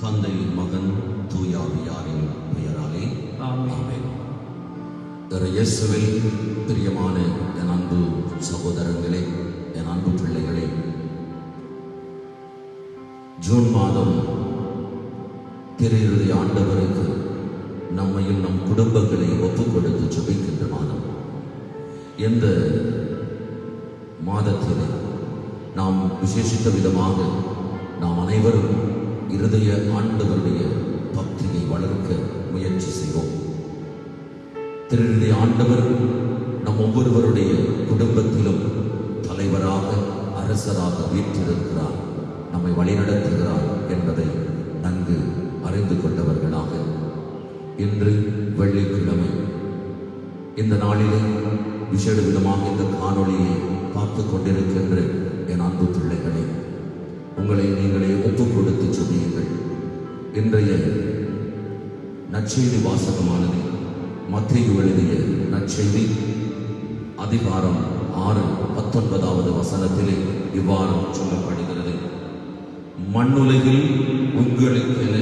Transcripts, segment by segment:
தந்தை, மகன், தூயாவியாரின் பெயராலே ஆமென். இயேசுவில் பிரியமான என் அன்பு சகோதரர்களே, என் அன்பு பிள்ளைகளே, ஜூன் மாதம் திரு ஆண்டவருக்கு நம்மையும் நம் குடும்பங்களை ஒப்புக் கொடுத்து ஜெபிக்கின்ற மாதம். இந்த மாதத்திலே நாம் விசேஷித்த விதமாக நாம் அனைவரும் இருதய ஆண்டவருடைய பக்தியை வளர்க்க முயற்சி செய்வோம். திரு ஆண்டவர் நம் ஒவ்வொருவருடைய குடும்பத்திலும் தலைவராக, அரசராக வீற்றிருக்கிறார், நம்மை வழிநடத்துகிறார் என்பதை நன்கு அறிந்து கொண்டவர்களாக இன்று வெள்ளிக்கிழமை இந்த நாளிலே விசேட விதமாக இந்த காணொளியை பார்த்து கொண்டிருக்கின்ற என் அன்பு பிள்ளைகளே, உங்களை நீங்களே ஒப்புக் கொடுத்து சொல்லியுங்கள். இன்றைய நற்செய்தி வாசகமானது மத்தேயு எழுதிய நற்செய்தி அதிகாரம் 6:19 வசனத்திலே இவ்வாறு சொல்லப்படுகிறது: மண்ணுலகில் உங்களுக்கென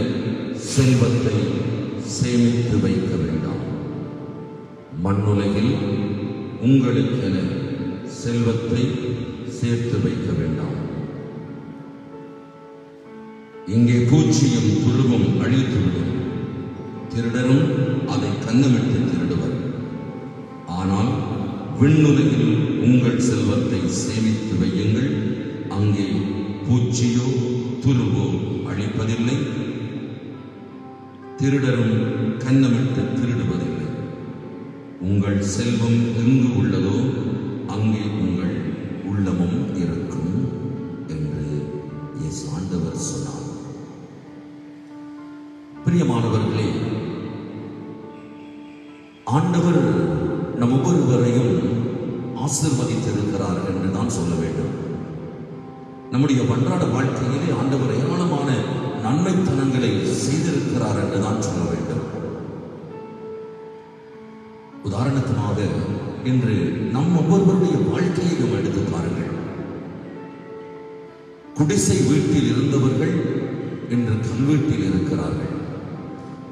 செல்வத்தை சேமித்து வைக்க வேண்டாம். மண்ணுலகில் உங்களுக்கென செல்வத்தை சேர்த்து வைக்க வேண்டாம். இங்கே பூச்சியும் புழுவும் அழித்துவிடும், திருடரும் அதை கன்னமிட்டு திருடுவர். ஆனால் விண்ணுலகில் உங்கள் செல்வத்தை சேமித்து வையுங்கள். அங்கே பூச்சியோ புழுவோ அழிப்பதில்லை, திருடரும் கன்னமிட்டு திருடுவதில்லை. உங்கள் செல்வம் எங்கு உள்ளதோ அங்கே உங்கள் உள்ளமும் இருக்கும் என்று இயேசு ஆண்டவர் சொன்னார். பிரியமானவர்களே, ஆண்டவர் நம் ஒவ்வொருவரையும் ஆசீர்வதித்திருக்கிறார் என்று தான் சொல்ல வேண்டும். நம்முடைய அன்றாட வாழ்க்கையிலே ஆண்டவர் ஏராளமான நன்மைத்தனங்களை செய்திருக்கிறார் என்று தான் சொல்ல வேண்டும். உதாரணத்துமாக இன்று நம் ஒவ்வொருவருடைய வாழ்க்கையையும் எடுத்து பாருங்கள். குடிசை வீட்டில் இருந்தவர்கள் இன்று கல்வீட்டில் இருக்கிறார்கள்.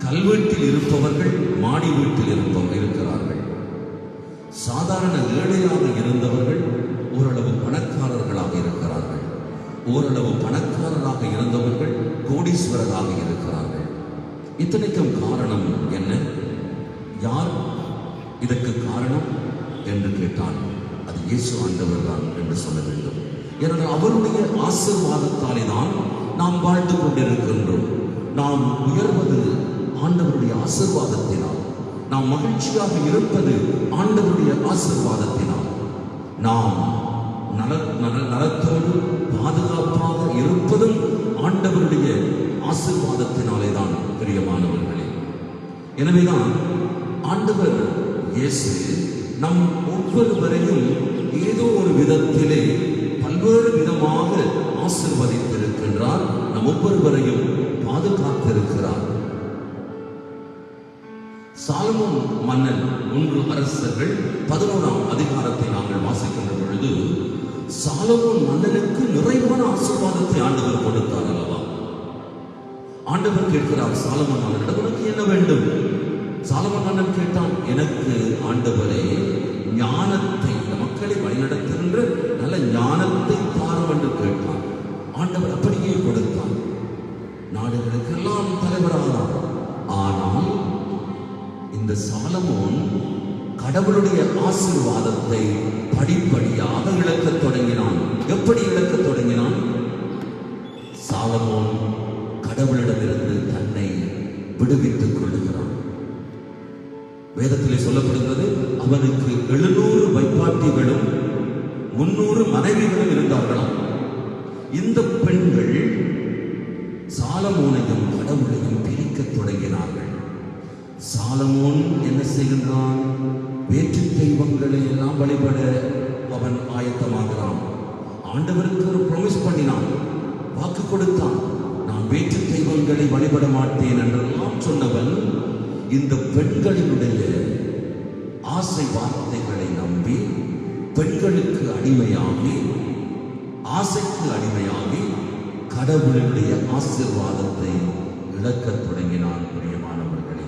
கல்வீட்டில் இருப்பவர்கள் மாடி வீட்டில் இருக்கிறார்கள். சாதாரண ஏழையாக இருந்தவர்கள் ஓரளவு பணக்காரர்களாக இருக்கிறார்கள். ஓரளவு பணக்காரராக இருந்தவர்கள் கோடீஸ்வரராக இருக்கிறார்கள். இத்தனைக்கும் காரணம் என்ன? யார் இதற்கு காரணம் என்று கேட்டால் அது இயேசு ஆண்டவர் தான் என்று சொல்ல வேண்டும். ஏனென்றால் அவருடைய ஆசீர்வாதத்தாலே தான் நாம் வாழ்ந்து கொண்டிருக்கின்றோம். நாம் உயர்வது ஆண்டவருடைய ஆசீர்வாதத்தினால், நாம் மகிழ்ச்சியாக இருப்பது ஆண்டவருடைய ஆசீர்வாதத்தினால், நாம் நலத்தோடு பாதுகாப்பாக இருப்பதும் ஆண்டவருடைய ஆசீர்வாதத்தினாலே தான். பிரியமானவர்களே, எனவேதான் ஆண்டவர் இயேசு நம் ஒவ்வொருவரையும் ஏதோ ஒரு விதத்திலே பல்வேறு விதமாக ஆசீர்வதித்திருக்கின்றார். நம் ஒவ்வொருவரையும் பாதுகாத்திருக்கிறார். சாலமோன் மன்னன் 1 அரசர்கள் 11ஆம் அதிகாரத்தை நாங்கள் வாசிக்கின்ற பொழுது சாலமோன் மன்னனுக்கு நிறைவான ஆசீர்வாதத்தை ஆண்டவர் கொடுத்தார் அல்லவா? ஆண்டவர் கேட்கிறார் சாலமோன் மன்னனிடம், உனக்கு என்ன வேண்டும்? சாலமோன் மன்னன் கேட்டான், எனக்கு ஆண்டவரே ஞானத்தை, இந்த மக்களை வழிநடத்துகின்ற நல்ல ஞானத்தை தாரும் என்று கேட்டான். ஆண்டவர் அப்படியே கொடுத்தார். நாடுகளுக்கெல்லாம் தலைவரானார். ஆனால் இந்த சாலமோன் கடவுளுடைய ஆசீர்வாதத்தை படிப்படியாக இழக்கத் தொடங்கினான். எப்படி இழக்கத் தொடங்கினான்? சாலமோன் கடவுளிடமிருந்து தன்னை விடுவித்துக் கொள்ளுகிறான். வேதத்திலே சொல்லப்படுகிறது, அவனுக்கு 700 வைப்பாட்டிகளும் 300 மனைவிகளும் இருந்தார்களாம். இந்த பெண்கள் சாலமோனையும் கடவுளையும் பிரிக்கத் தொடங்கினார்கள். சாலமோன் என்ன செய்கின்றான்? வேற்று தெய்வங்களை எல்லாம் வழிபட அவன் ஆயத்தமாகிறான். ஆண்டவருக்கு ஒரு ப்ராமிஸ் பண்ணினான், வாக்கு கொடுத்தான், நான் வேற்று தெய்வங்களை வழிபட மாட்டேன் என்றெல்லாம் சொன்னவன் இந்த பெண்களினுடைய ஆசை வார்த்தைகளை நம்பி பெண்களுக்கு அடிமையாகி, ஆசைக்கு அடிமையாகி கடவுளுடைய ஆசீர்வாதத்தை இழக்கத் தொடங்கினான். பிரியமானவர்களே,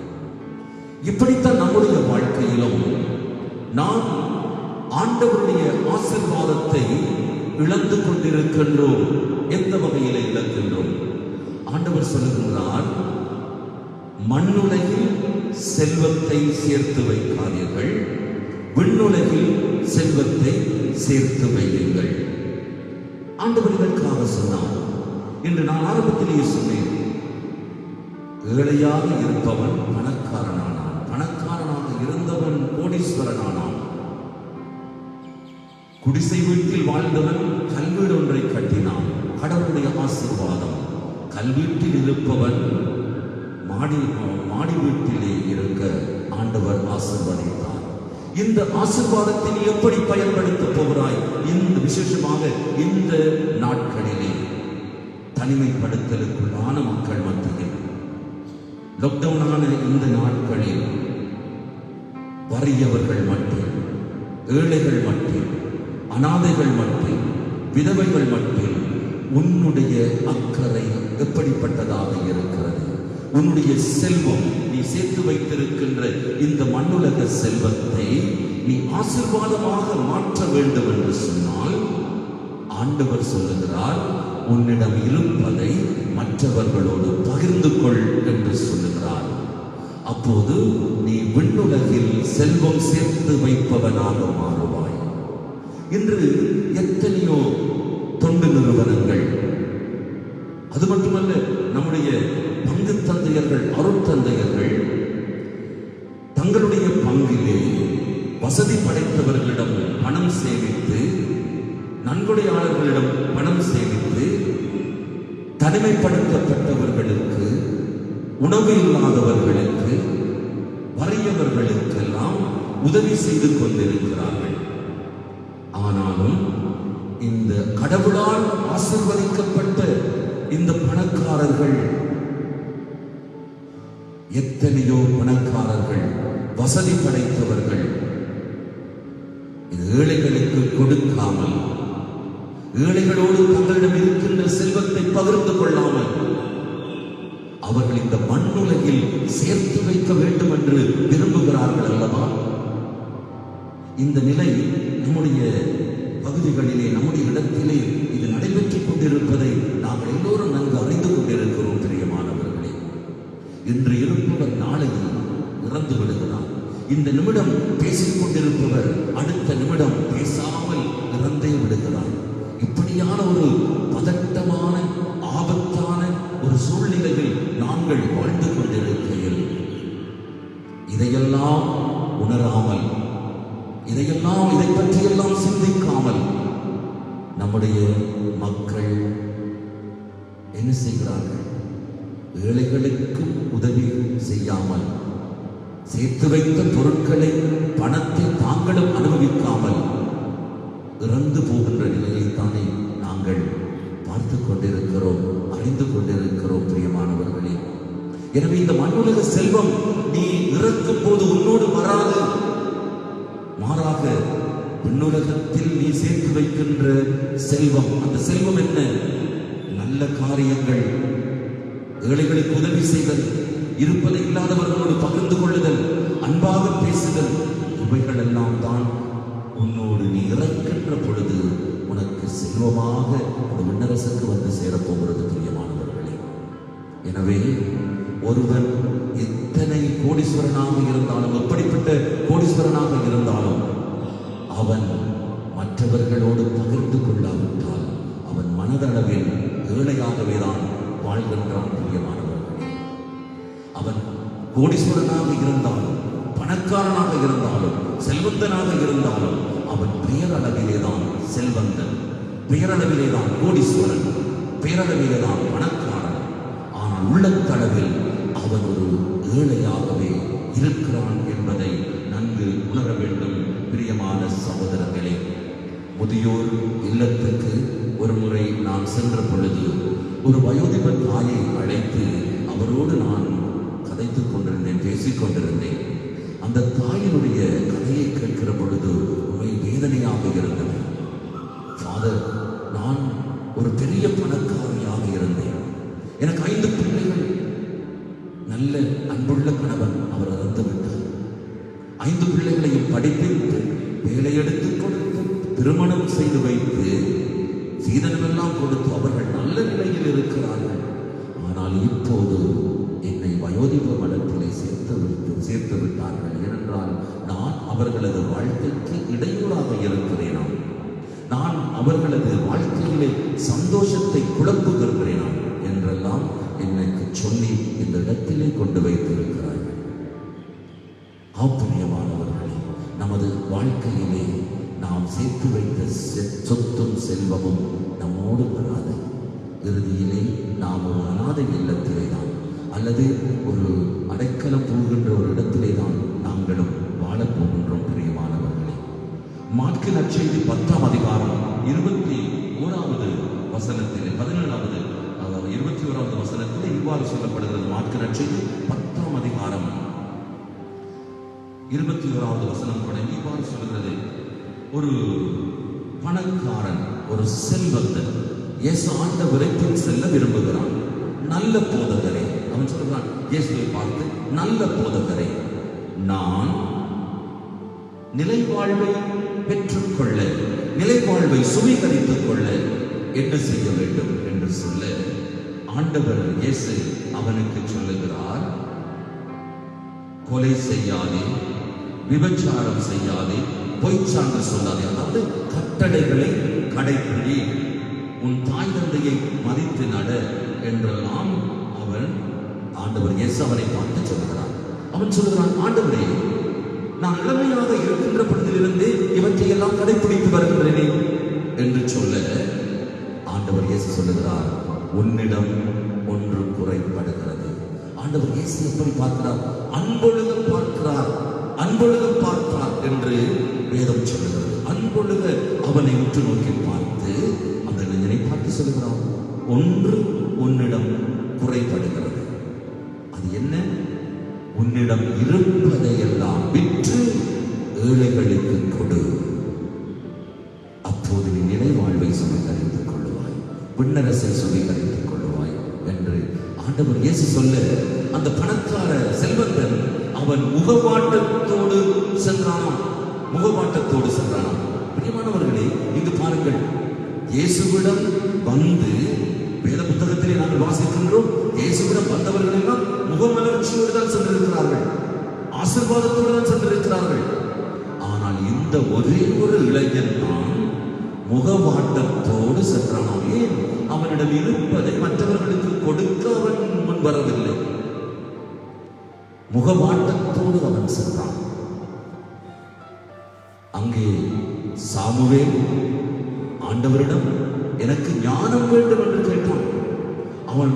இப்படித்தான் நம்முடைய வாழ்க்கையிலும் நாம் ஆண்டவருடைய ஆசீர்வாதத்தை இழந்து கொண்டிருக்கின்றோம். எந்த வகையில் இழக்கின்றோம்? ஆண்டவர் சொல்லுகிறார், மண்ணுலகில் செல்வத்தை சேர்த்து வைக்காதீர்கள், விண்ணுலகில் செல்வத்தை சேர்த்து வையுங்கள். ஆண்டவர் இதற்காக சொன்னார். இன்று நான் ஆரம்பத்திலேயே சொன்னேன், ஏழையாக இருப்பவன் பணக்காரனானான், பணக்காரனாக இருந்தவன் கோடீஸ்வரனானான். குடிசை வீட்டில் வாழ்ந்தவன் கல்வீடு ஒன்றை கட்டினான். கடவுளுடைய ஆசீர்வாதம். கல்வீட்டில் இருப்பவன் மாடி வீட்டிலே இருக்க ஆண்டவர் ஆசீர்வதித்தார். இந்த ஆசீர்வாதத்தை நீ எப்படி பயன்படுத்த போகிறாய்? இந்த விசேஷமாக இந்த நாட்களிலே தனிமைப்படுத்தலுக்குள்ளான மக்கள் மத்தியில், லாக்டவுனான இந்த நாட்களில் வறியவர்கள் மட்டில், ஏழைகள் மட்டில், அனாதைகள் மட்டில், விதவைகள் மட்டில் உன்னுடைய அக்கறை எப்படிப்பட்டதாக இருக்கிறது? உன்னுடைய செல்வம், நீ சேர்த்து வைத்திருக்கின்ற இந்த மண்ணுலக செல்வத்தை நீ ஆசீர்வாதமாக மாற்ற வேண்டும் என்று சொன்னால், ஆண்டவர் சொல்லுகிறார், உன்னிடம் இருப்பதை மற்றவர்களோடு பகிர்ந்து கொள் என்று சொல்லுகிறார். அப்போது நீ விண்ணுலகில் செல்வம் சேர்த்து வைப்பவனாக மாறுவாய். இன்று எத்தனையோ தொண்டு நிறுவனங்கள், அது மட்டுமல்ல, நம்முடைய பங்கு தந்தையர்கள், அருட்தந்தையர்கள் தங்களுடைய பங்கிலே வசதி படைத்தவர்களிடம் பணம் சேமித்து, நன்கொடையாளர்களிடம் பணம் சேமித்து, தனிமைப்படுத்தப்பட்டவர்களுக்கு, உணவு இல்லாதவர்களுக்கு, வறியவர்களுக்கெல்லாம் உதவி செய்து கொண்டிருக்கிறார்கள். ஆனாலும் இந்த கடவுளால் ஆசீர்வதிக்கப்பட்ட இந்த பணக்காரர்கள், எத்தனையோ பணக்காரர்கள், வசதி படைத்தவர்கள் இது ஏழைகளுக்கு கொடுக்காமல், ஏழைகளோடு தங்களிடம் இருக்கின்ற செல்வத்தை பகிர்ந்து கொள்ளாமல், அவர்கள் இந்த மண்ணுலகில் சேர்த்து வைக்க வேண்டும் என்று விரும்புகிறார்கள் அல்லவா? இந்த நிலை நம்முடைய பகுதிகளிலே, நம்முடைய இடத்திலே இது நடைபெற்றுக் கொண்டிருப்பதை நாங்கள் எல்லோரும் நன்கு அறிந்து கொண்டிருக்கிறோம். பிரியமானவர்களே, இன்று இருப்பவர் நாளையில் இறந்து விடுகிறார். இந்த நிமிடம் பேசிக் கொண்டிருப்பவர் அடுத்த நிமிடம் பேசாமல் இறந்தே விடுகிறார். இப்படியான ஒரு பதட்டமான, ஆபத்தான ஒரு சூழ்நிலையில் நாங்கள் வாழ்ந்து கொண்டிருக்கையில், இதையெல்லாம் உணராமல், இதை பற்றியெல்லாம் சிந்திக்காமல் நம்முடைய மக்கள் என்ன செய்கிறார்கள்? ஏழைகளுக்கும் உதவி செய்யாமல், சேர்த்து வைத்த பொருட்களை, பணத்தை தாங்களும் அனுபவிக்காமல் இறந்து போகின்ற நிலையைத்தானே நாங்கள் பார்த்து கொண்டிருக்கிறோம், அறிந்து கொண்டிருக்கிறோம். பிரியமானவர்களே, எனவே இந்த மண்ணுலக செல்வம் நீ இறக்கும் போது உன்னோடு வராது. மாறாக விண்ணுலகத்தில் நீ சேர்த்து வைக்கின்ற செல்வம், அந்த செல்வம் என்ன? நல்ல காரியங்கள், ஏழைகளுக்கு உதவி செய்தல், இருப்பதை இல்லாதவர்களோடு பகிர்ந்து கொள்ளுதல், அன்பாக பேசுதல், இவைகள் எல்லாம் தான் உன்னோடு நீ இறக்கின்ற பொழுது உனக்கு செல்வமாக அந்த விண்ணரசுக்கு வந்து சேரப்போகிறது. பிரியமானவர்களே, எனவே ஒருவன் எத்தனை கோடீஸ்வரனாக இருந்தாலும், எப்படிப்பட்ட கோடீஸ்வரனாக இருந்தாலும், அவன் மற்றவர்களோடு பகிர்ந்து கொள்ளாவிட்டால் அவன் மனதளவில் ஏழையாகவே தான் வாழ்கின்றான். பிரியமானவர்களே, அவன் கோடீஸ்வரனாக இருந்தாலும், பணக்காரனாக இருந்தாலும், செல்வந்தனாக இருந்தாலும், அவன் பெயரளவிலே தான் செல்வந்தன், பெயரளவிலே தான் கோடீஸ்வரன், பெயரளவிலே தான் பணக்காரன். ஆனால் உள்ளத்தளவில் அவன் ஒரு ஏழையாகவே இருக்கிறான் என்பதை நன்கு உணர வேண்டும். பிரியமான சகோதரர்களே, முதியோர் இல்லத்துக்கு ஒரு முறை நான் சென்ற பொழுது ஒரு வயோதிப தாயை அழைத்து அவரோடு நான் கதைத்துக் கொண்டிருந்தேன், பேசிக் கொண்டிருந்தேன். அந்த தாயினுடைய கதையை கேட்கிற பொழுது உண்மை வேதனையாக இருந்தது. ஃபாதர், நான் ஒரு பெரிய பணக்காரியாக இருந்தேன், எனக்கு 5 பிள்ளைகள், நல்ல அன்புள்ள கணவன் அவர் இறந்து விட்டார். 5 பிள்ளைகளையும் படிப்பித்து வேலை எடுத்துக் கொடுத்து திருமணம் செய்து வைத்து சீதனமெல்லாம் கொடுத்து அவர்கள் நல்ல நிலையில் இருக்கிறார்கள். ஆனால் இப்போது என்னை வயோதிப மடத்திலே சேர்த்து விட்டார்கள். ஏனென்றால் நான் அவர்களது வாழ்க்கைக்கு இடையூறாக இருக்கிறேனா, நான் அவர்களது வாழ்க்கையிலே சந்தோஷத்தை குழப்புகிறேனா என்றெல்லாம் எனக்கு சொல்லி இந்த இடத்திலே கொண்டு வைத்திருக்கிறார்கள். ஆப்பிரியமானவர்களே, நமது வாழ்க்கையிலே நாம் சேர்த்து வைத்த சொத்தும் செல்வமும் நம்மோடு வராது. இறுதியிலே நாம் ஒரு அநாதை இல்லத்திலே தான் அல்லது ஒரு அடைக்கலம் போகின்ற ஒரு இடத்திலே தான் நாங்களும் வாழப்போகின்றோம். பிரியமானவர்களே, மாற்கு நற்செய்தி 10ஆம் அதிகாரம் 21வது வசனத்திலே 21வது வசனத்திலே இவ்வாறு சொல்லப்படுகிறது. மாற்கு நற்செய்தி 10ஆம் அதிகாரம் 21வது வசனம் தொடங்கி இவ்வாறு சொல்கிறது. ஒரு பணக்காரன், ஒரு செல்வந்தன் இயேசு ஆண்டவரை பின் செல்ல விரும்புகிறான். நல்ல போதகரே, அவன் சொல்கிறான் இயேசுவை பார்த்து, நல்ல போதகரே, நான் நிலைவாழ்வை பெற்றுக்கொள்ள, நிலைவாழ்வை சுவீகரித்துக் கொள்ள என்ன செய்ய வேண்டும் என்று சொல்ல, ஆண்டவர் இயேசு அவனுக்கு சொல்லுகிறார், கொலை செய்யாதே, விபச்சாரம் செய்யாதே, பொய்ச்சான்று சொல்லாதே, அதாவது கட்டளைகளை கடைப்பிடி, உன் தாய் தந்தையை மதித்து நட என்றெல்லாம் ஆண்டவர் இயேசு அவனை பார்த்து சொல்லுகிறார். அவன் சொல்லுகிறான், ஆண்டவரே, நான் இளமையாக இருக்கின்ற பொழுதிலிருந்து இவற்றையெல்லாம் கடைபிடித்து வருகிறேனே என்று சொல்ல, ஆண்டவர் இயேசு சொல்லுகிறார், உன்னிடம் ஒன்று குறைபடுகிறது. ஆண்டவர் இயேசு எப்படி பார்க்கிறார்? அன்பொழுக பார்க்கிறார், அன்பொழுக பார்க்கிறார் என்று வேதம் சொல்லுகிறது. அன்பொழுக அவனை உற்று நோக்கி பார்த்து அந்த இளைஞனை பார்த்து சொல்லுகிறான், ஒன்று உன்னிடம் குறைபடுகிறது. அது என்ன? உன்னிடம் இருப்பதையெல்லாம் விற்று ஏழைகளுக்கு கொடு, அப்போது நீ நிறைவாழ்வை சுவீகரித்துக் கொள்ளுவாய், விண்ணரசை சுவீகரித்துக் கொள்ளுவாய் என்று ஆண்டவர் இயேசு சொல்ல, அந்த பணக்கார செல்வந்தன் அவன் முகவாட்டத்தோடு சென்றானாம். பிரியமானவர்களே, இங்கு பாருங்கள், இயேசுவிடம் வந்து வேத புத்தகத்திலே நாங்கள் வாசிக்கின்றோம், இயேசுவிடம் வந்தவர்கள் எல்லாம் முகமலர்ச்சியோடு தான் சென்றிருக்கிறார்கள், ஆசீர்வாதத்தோடு தான் சென்றிருக்கிறார்கள். ஆனால் இந்த ஒரே ஒரு இளைஞன் தான் முகவாட்டத்தோடு சென்றானாம். ஏன்? அவனிடம் இருப்பதை மற்றவர்களுக்கு கொடுக்க அவன் முன் வரவில்லை. முகவாட்டத்தோடு அவன் சென்றான். அங்கே சாமுவேல் ஆண்டவரிடம் எனக்கு ஞானம் வேண்டும் என்று கேட்டான். அவன்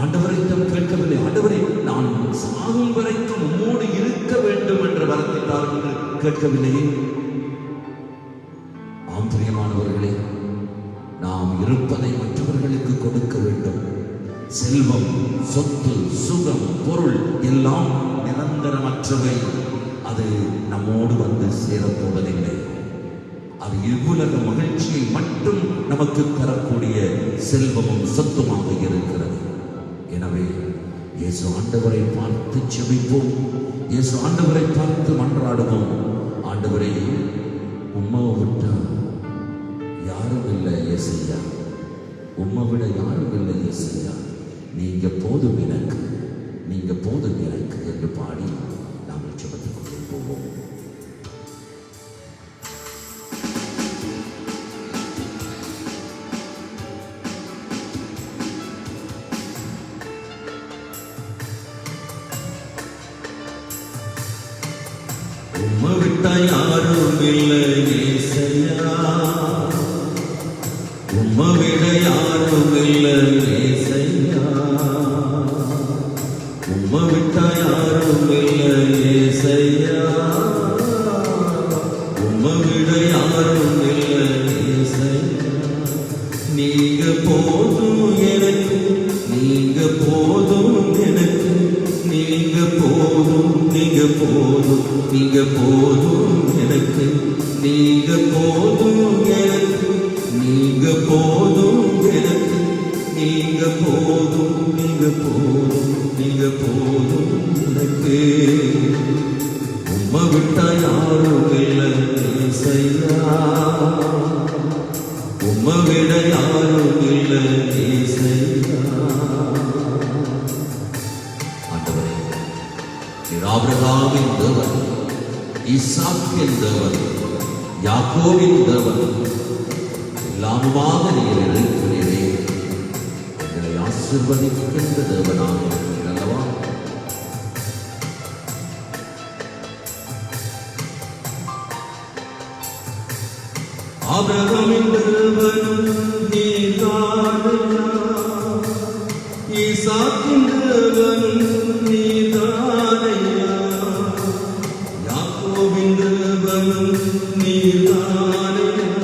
ஆண்டவரிடம் கேட்கவில்லை, ஆண்டவரே, நான் சாகும் வரைக்கும் உம்மோடு இருக்க வேண்டும் என்று வரத்திட்டார் என்று கேட்கவில்லையே. ஆம் பிரியமானவர்களே, நாம் இருப்பதை மற்றவர்களுக்கு கொடுக்க வேண்டும். செல்வம், சொத்து, சுகம், பொருள் எல்லாம் நிரந்தரமற்றவை. அது நம்மோடு வந்து சேரப்போவதில்லை. அது இவ்வுலக மகிழ்ச்சியை மட்டும் நமக்கு தரக்கூடிய செல்வமும் சொத்துமாக இருக்கிறது. எனவே இயேசு ஆண்டவரை பார்த்து செபிப்போம், இயேசு ஆண்டவரை பார்த்து மன்றாடுவோம். ஆண்டவரே, உம்மாவை விட்டா யாரும் இல்லை இயேசையா, உம்மை விட யாரும் இல்லை இயேசையா, நீங்க போதும் எனக்கு, நீங்க போதும் எனக்கு என்று பாடி நாங்கள் செபத்துக் கொண்டு போவோம். உம்மை விட்டா யாரும் இல்லை இயேசையா, உம்மை விட யாரும் இல்லை இயேசையா, உம்மை விட்டா யாரும் இல்லை இயேசையா, உம்மைவிட யாரும் இல்லை இயேசையா. ஆண்டவரே, நீர் ஆபிரகாமின் தேவன், ஈசாக்கின் தேவன், யாக்கோபின் தேவன், எல்லாமுமாக நீர் இருக்கிறீரே. எங்களை ஆசீர்வதிக்கின்ற தேவனாக இருக்கிறீர் அல்லவா? ஆபிரகாமின் தேவன் நீர்தானையா, ஈசாக்கின் தேவன் நீர்தானையா, யாக்கோபின் தேவன் நீர்தானையா,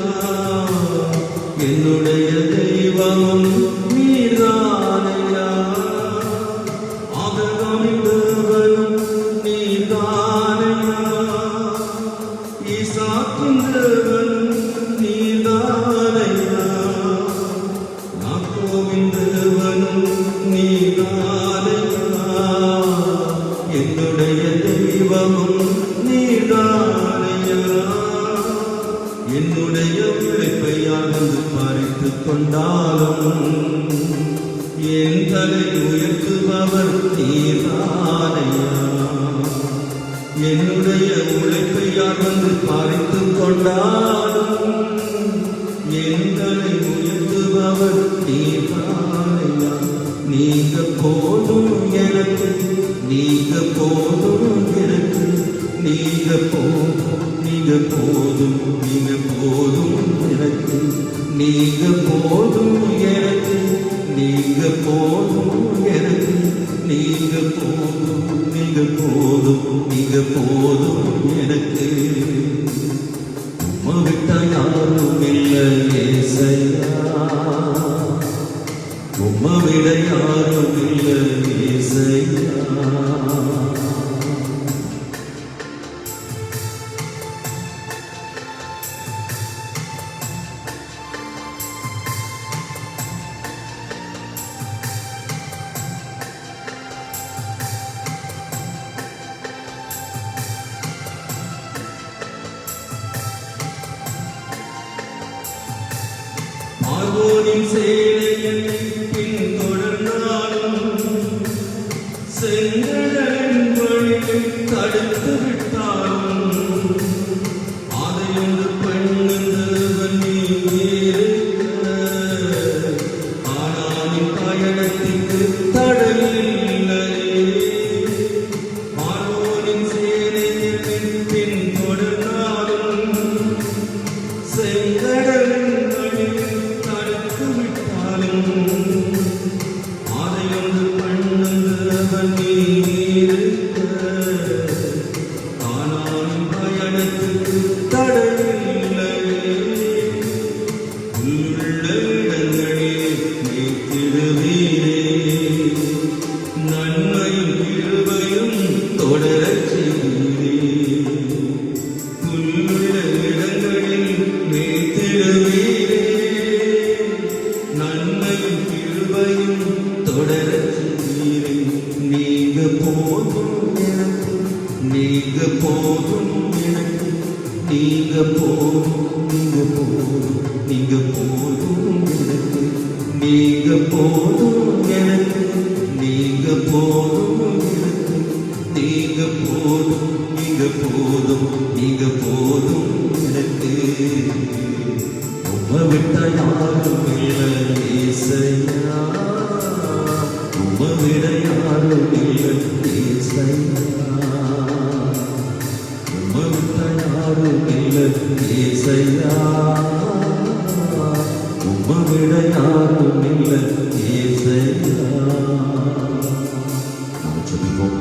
என்னுடைய தெய்வம் நீர்தானையா. ஆபிரகாமின் தேவன் நீர்தானையா, ஈசாக்கின் தேவன் நீர்தானையா, யாக்கோபின் தேவன் நீர்தானையா, என்னுடைய தெய்வமும் நீர்தானையா. என்னுடைய உழைப்பை வந்து பறித்துக் கொண்டாலும் என் தலை உயர்த்துபவர் நீர்தானையா. என்னுடைய உழைப்பை வந்து பறித்துக் கொண்டாலும் என் தலை உயர்த்துபவர் நீர்தானையா. நீங்க போதும் எனக்கு, நீங்க போதும் எனக்கு, நீங்க போதும், நீங்க போதும், நீங்க போதும் எனக்கு, நீங்க போதும் எனக்கு, நீங்க போதும் எனக்கு, நீங்க போதும், நீங்க போதும், நீங்க போதும் எனக்கு. உம்மை விட்டா யாரும் இல்லை இயேசையா, உம்மை விட யாரும் இல்லை இயேசையா. பார்வோனின் சேனையை பின்தொடர்ந்தாலும் செங்கடலின் வழியை தடுத்து விட்டாலும் அதையொன்று பெண்ணுந்தவன் நீருக்க ஆனானின் பயணத்திற்கு தடையில்லை. பார்வோனின் சேனையை பின்தொடர்ந்தாலும் செங்கடலின் அதையொன்று பண்ணுந்தவன் நீருக்க ஆனாலும் பயணத்துக்கு தடையில்லை. உள்ள இடங்களில் நீத்திடுவீரே, நன்மையும் கிருபையும் தொடரச் செய்வீரே. உள்ள இடங்களில் நீத்திடுவீரே, நன்மையும் கிருபையும் தொடரச் செய்வீரே. நீங்க போதும் எனக்கு, நீங்க போதும் எனக்கு, நீங்க போதும், நீங்க போதும், நீங்க போதும் எனக்கு, நீங்க போதும் எனக்கு, நீங்க போதும் எனக்கு, நீங்க போதும், நீங்க போதும், நீங்க போதும் எனக்கு. உம்மை விட்டா யாரும் இல்லை இயேசையா, உம்மை விட யாரும் இல்லை இயேசையா, உம்மை விட்டா யாரும் இல்லை இயேசையா, உம்மை விட யாரும் இல்லை இயேசையா. நாம் ஜெபிப்போம்,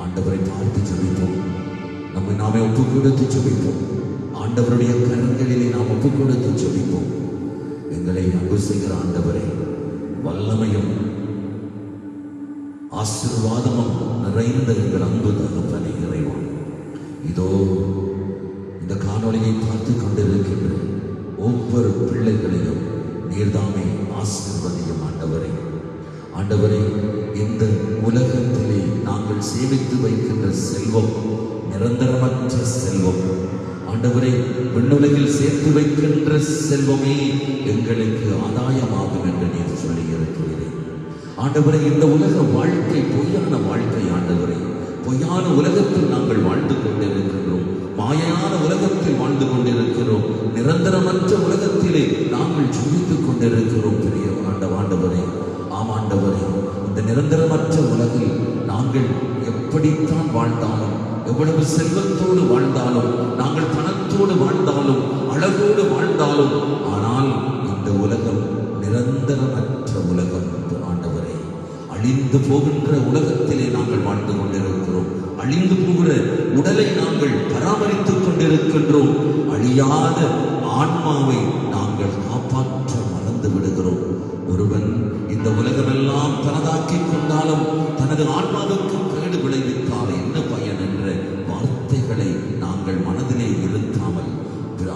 ஆண்டவரை பார்த்து ஜெபிப்போம், நம்மை நாமே ஒப்பு கொடுத்து ஜெபிப்போம், ஆண்டவருடைய கரங்களிலே நாம் ஒப்பு கொடுத்து ஜெபிப்போம். எங்களை அன்பு செய்கிற ஆண்டவரே, வல்லமையும் ஆசீர்வாதமும் நிறைந்த எங்கள் அன்பு தகப்பனே இறைவா, இதோ இந்த காணொளியை பார்த்து கொண்டிருக்கின்ற ஒவ்வொரு பிள்ளைகளையும் நீர்தாமே ஆசீர்வதியும் ஆண்டவரே. ஆண்டவரே, இந்த உலகத்திலே நாங்கள் சேமித்து வைக்கின்ற செல்வம் நிரந்தரமற்ற செல்வம். ஆண்டவரே, விண்ணுலகில் தேவன் சேர்த்து வைக்கின்ற செல்வமே எங்களுக்கு ஆதாயமாகும் என்று நீர் சொல்லி இருக்கிறீர்கள். ஆண்டவரே, இந்த உலக வாழ்க்கை பொய்யான வாழ்க்கை. ஆண்டவரே, பொய்யான உலகத்தில் நாங்கள் வாழ்ந்து கொண்டிருக்கிறோம். மாயான உலகத்தில் வாழ்ந்து கொண்டிருக்கிறோம். நிரந்தரமற்ற உலகத்திலே நாங்கள் ஜீவித்துக் கொண்டிருக்கிறோம். பெரிய ஆண்டவரே, ஆமாண்டவரே, இந்த நிரந்தரமற்ற உலகில் நாங்கள் எப்படித்தான் வாழ்ந்தாலும், எவ்வளவு செல்வத்தோடு வாழ்ந்தாலும், நாங்கள் பணத்தோடு வாழ்ந்தாலும், அழகோடு வாழ்ந்தாலும், ஆனால் இந்த உலகம் நிரந்தரமற்ற உலகம். ஆண்டவரே, அழிந்து போகின்ற உலகத்திலே நாங்கள் வாழ்ந்து கொண்டிருக்கிறோம். அழிந்து போகிற உடலை நாங்கள் பராமரித்துக் கொண்டிருக்கின்றோம். அழியாத ஆன்மாவை நாங்கள் காப்பாற்ற மறந்து விடுகிறோம். ஒருவன் இந்த உலகமெல்லாம் தனதாக்கிக் கொண்டாலும் தனது ஆன்மாவுக்கு கேடு விளைவித்தால் என்ன பயன் என்ற வார்த்தைகளை நாங்கள் மனதிலே இருத்தாமல்,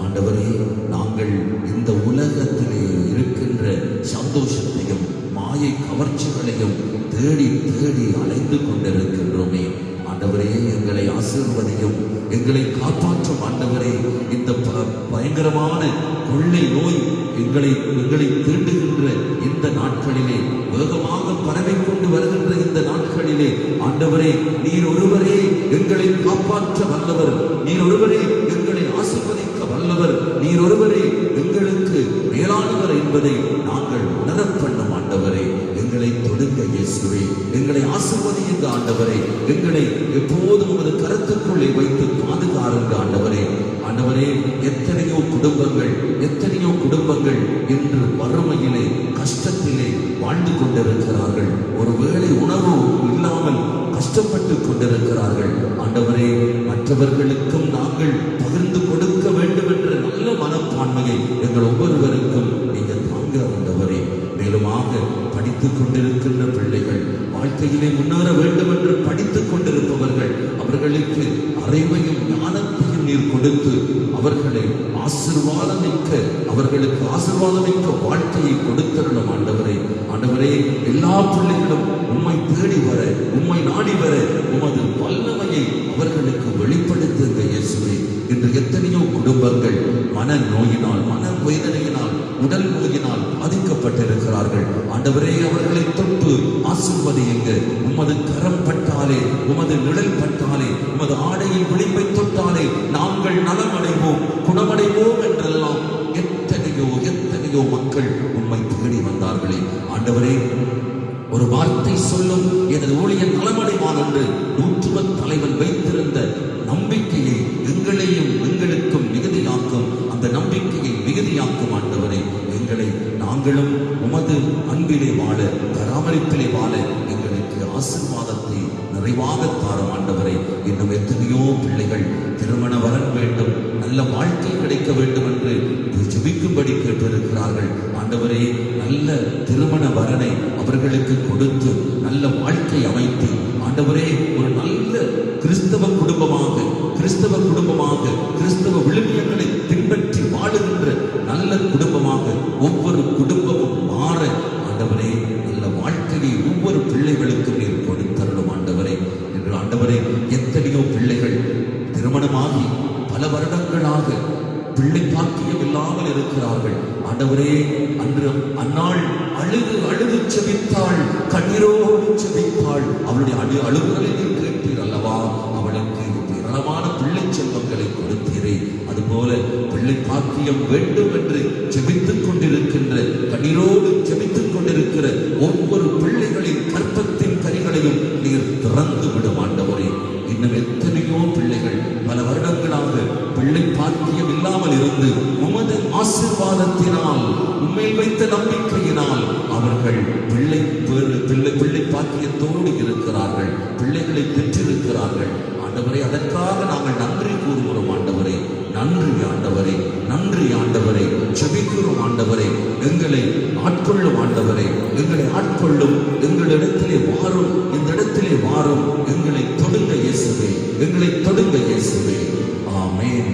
ஆண்டவரே, நாங்கள் இந்த உலகத்திலே இருக்கின்ற சந்தோஷத்தையும் மாயை கவர்ச்சிகளையும் தேடி தேடி அலைந்து கொண்டிருக்கின்றோமே. ஆண்டவரே, எங்களை ஆசீர்வதியும், எங்களை காப்பாற்றும். ஆண்டவரே, இந்த பயங்கரமான கொள்ளை நோய் எங்களை தீண்டுகின்ற இந்த நாட்களிலே, வேகமாக பரவிக் கொண்டு வருகின்ற இந்த நாட்களிலே, ஆண்டவரே, நீர் ஒருவரே எங்களை காப்பாற்ற வல்லவர், நீர் ஒருவரே எங்களை ஆசீர்வதிக்க வல்லவர், நீர் ஒருவரே எங்களுக்கு மேலானவர் என்பதை நாங்கள் உணரப் பண்ணும். ஆண்டவரே, எங்களை தொடுங்க இயேசுவே, எங்களை ஆசீர்வதியுங்க. ஆண்டவரே, எங்களை எப்போதும் உமது கருத்துக்குள்ளே வைத்து பாதுகாருங்க. ஆண்டவரே, ஆண்டவரே, எத்தனையோ குடும்பங்கள் இன்று வறுமையிலே, கஷ்டத்திலே வாழ்ந்து கொண்டிருக்கிறார்கள். ஒருவேளை உணவு இல்லாமல் கஷ்டப்பட்டு கொண்டிருக்கிறார்கள். ஆண்டவரே, மற்றவர்களுக்கும் நாங்கள் பகிர்ந்து கொடுக்க வேண்டும் என்ற நல்ல மனப்பான்மையை எங்கள் ஒவ்வொருவருக்கும் நீங்கள் தாங்க. ஆண்டவரே, மேலுமாக படித்துக் கொண்டிருக்கின்ற பிள்ளைகள், வாழ்க்கையிலே முன்னேற வேண்டும் என்று படித்துக் கொண்டிருப்பவர்கள், அவர்களுக்கு அறிவையும் ஞானத்தையும் நீர் கொடுத்து அவர்களை அவர்களுக்கு ஆசீர்வாதமிக்க வாழ்க்கையை கொடுத்தருளும். ஆண்டவரே, எல்லா பிள்ளைகளும் உம்மை தேடி வர, உம்மை நாடி வர உமது வல்லமையை அவர்களுக்கு வெளிப்படுத்துங்க இயேசுவே. இன்று எத்தனையோ குடும்பங்கள் மன நோயினால், மன வேதனையினால், உடல் நோயினால் பாதிக்கப்பட்டிருக்கிறார்கள். ஆண்டவரே, அவர்களை தொட்டு ஆசீர்வதியுங்க. உமது கரம் பட்டாலே, உமது நிழல் பட்டாலே, உமது ஆடையின் விளிம்பை தொட்டாலே நாங்கள் நலமடைவோம், குணமடைவோம் என்றெல்லாம் எத்தனையோ மக்கள் உம்மை தேடி வந்தார்களே. ஆண்டவரே, ஒரு வார்த்தை சொல்லும் எனது ஊழியன் நலமடைவான் என்று நூற்றுவத் தலைவன் வைத்திருந்த நம்பிக்கையை எங்களுக்கும் மிகுதியாக்கும். அந்த நம்பிக்கையை மிகுதியாக்கும். ஆண்டவரே, நாங்களும் உமது அன்பிலே வாழ, பராமரிப்பிலே வாழ எங்களுக்கு ஆசீர்வாதத்தை நிறைவாக தாரும். ஆண்டவரே, இன்னும் எத்தனையோ பிள்ளைகள் திருமண வரன் வேண்டும், நல்ல வாழ்க்கை கிடைக்க வேண்டும் என்று ஜெபிக்கும்படி கேட்டிருக்கிறார்கள். ஆண்டவரே, நல்ல திருமண வரனை அவர்களுக்கு கொடுத்து நல்ல வாழ்க்கை அமைத்து, ஆண்டவரே, ஒரு நல்ல கிறிஸ்தவ குடும்பமாக கிறிஸ்தவ விழுமியங்களை பின்பற்றி வாழுகின்ற நல்ல குடும்பமாக ஒவ்வொரு குடும்பமும் மாற, ஆண்டவரே, நல்ல வாழ்க்கையை ஒவ்வொரு பிள்ளைகளுக்கும் நீர் கொடுத்தருளும். ஆண்டவரே, எத்தனையோ பிள்ளைகள் திருமணமாகி பல வருடங்களாக பிள்ளை பாக்கியம் இல்லாமல் இருக்கிறார்கள். ஆண்டவரே, அந்நாள் அழுது செபித்தாள், கண்ணீரோடு செபித்தாள். அவளுடைய அழுகுகளை நீர் கேட்டீர் அல்லவா? அவளுக்கு ஏராளமான பிள்ளை செல்வங்களை கொடுத்தீரே. அதுபோல பிள்ளை பாக்கியம் வேண்டும் என்று செபித்துக் கொண்டிருக்கின்ற, கண்ணீரோடு செபித்துக் கொண்டிருக்கிற ஒவ்வொரு பிள்ளைகளின் கற்பத்தின் கனிகளையும் நீர் திறந்து விடும். ஆண்டவரே, இன்னும் எத்தனையோ பிள்ளைகள் பல வருடங்களாக பிள்ளை பாக்கியம் இல்லாமல் இருந்து உமது ஆசீர்வாதத்தினால், உண்மையில் வைத்த நம்பிக்கையினால் அவர்கள் பிள்ளை பாக்கியத்தோடு இருக்கிறார்கள், பிள்ளைகளை பெற்றிருக்கிறார்கள். ஆண்டவரே, அதற்காக நாங்கள் நன்றி கூறுகிறோம். ஆண்டவரே, நன்றி ஆண்டவரே, செபிக்கிறோம். ஆண்டவரே, எங்களை ஆட்கொள்ளும். ஆண்டவரே, எங்களை ஆட்கொள்ளும். எங்களிடத்திலே வாரும், இந்த இடத்திலே வாரும். எங்களை தொடுங்க இயேசுவே, எங்களை தொடுங்க இயேசுவே. ஆமென்.